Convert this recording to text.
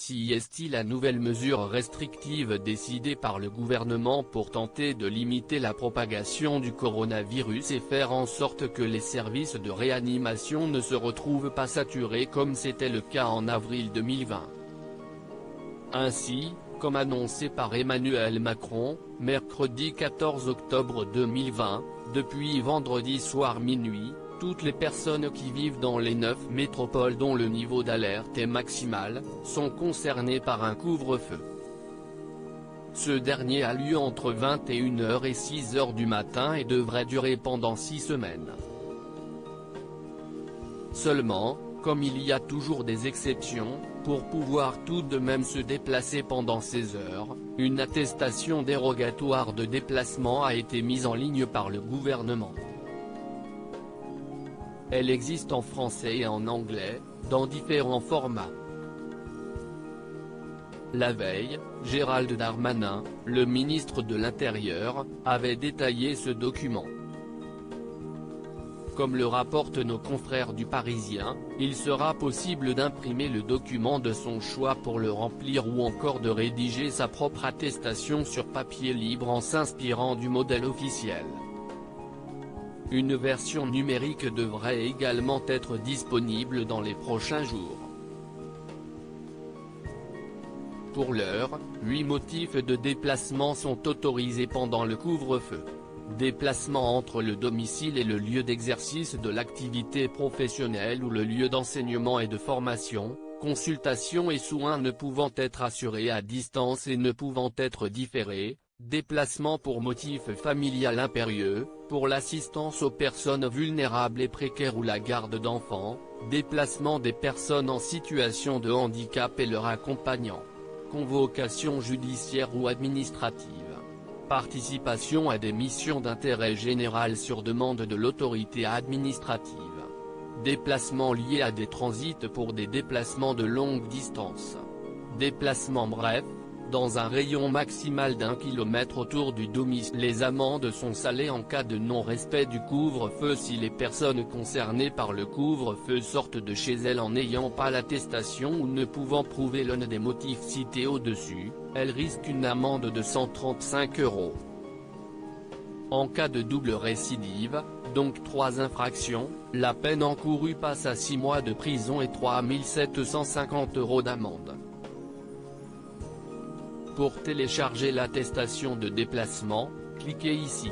CST, la nouvelle mesure restrictive décidée par le gouvernement pour tenter de limiter la propagation du coronavirus et faire en sorte que les services de réanimation ne se retrouvent pas saturés comme c'était le cas en avril 2020. Ainsi, comme annoncé par Emmanuel Macron, mercredi 14 octobre 2020, depuis vendredi soir minuit, toutes les personnes qui vivent dans les 9 métropoles dont le niveau d'alerte est maximal, sont concernées par un couvre-feu. Ce dernier a lieu entre 21h et 6h du matin et devrait durer pendant 6 semaines. Seulement, comme il y a toujours des exceptions, pour pouvoir tout de même se déplacer pendant ces heures, une attestation dérogatoire de déplacement a été mise en ligne par le gouvernement. Elle existe en français et en anglais, dans différents formats. La veille, Gérald Darmanin, le ministre de l'Intérieur, avait détaillé ce document. Comme le rapportent nos confrères du Parisien, il sera possible d'imprimer le document de son choix pour le remplir ou encore de rédiger sa propre attestation sur papier libre en s'inspirant du modèle officiel. Une version numérique devrait également être disponible dans les prochains jours. Pour l'heure, 8 motifs de déplacement sont autorisés pendant le couvre-feu. Déplacement entre le domicile et le lieu d'exercice de l'activité professionnelle ou le lieu d'enseignement et de formation, consultation et soins ne pouvant être assurés à distance et ne pouvant être différés, déplacement pour motif familial impérieux, pour l'assistance aux personnes vulnérables et précaires ou la garde d'enfants, déplacement des personnes en situation de handicap et leur accompagnant, convocation judiciaire ou administrative. Participation à des missions d'intérêt général sur demande de l'autorité administrative. Déplacements liés à des transits pour des déplacements de longue distance. Déplacements brefs, dans un rayon maximal d'1 km autour du domicile. Les amendes sont salées en cas de non-respect du couvre-feu si les personnes concernées par le couvre-feu sortent de chez elles en n'ayant pas l'attestation ou ne pouvant prouver l'un des motifs cités au-dessus, elles risquent une amende de 135 €. En cas de double récidive, donc 3 infractions, la peine encourue passe à 6 mois de prison et 3 750 € d'amende. Pour télécharger l'attestation de déplacement, cliquez ici.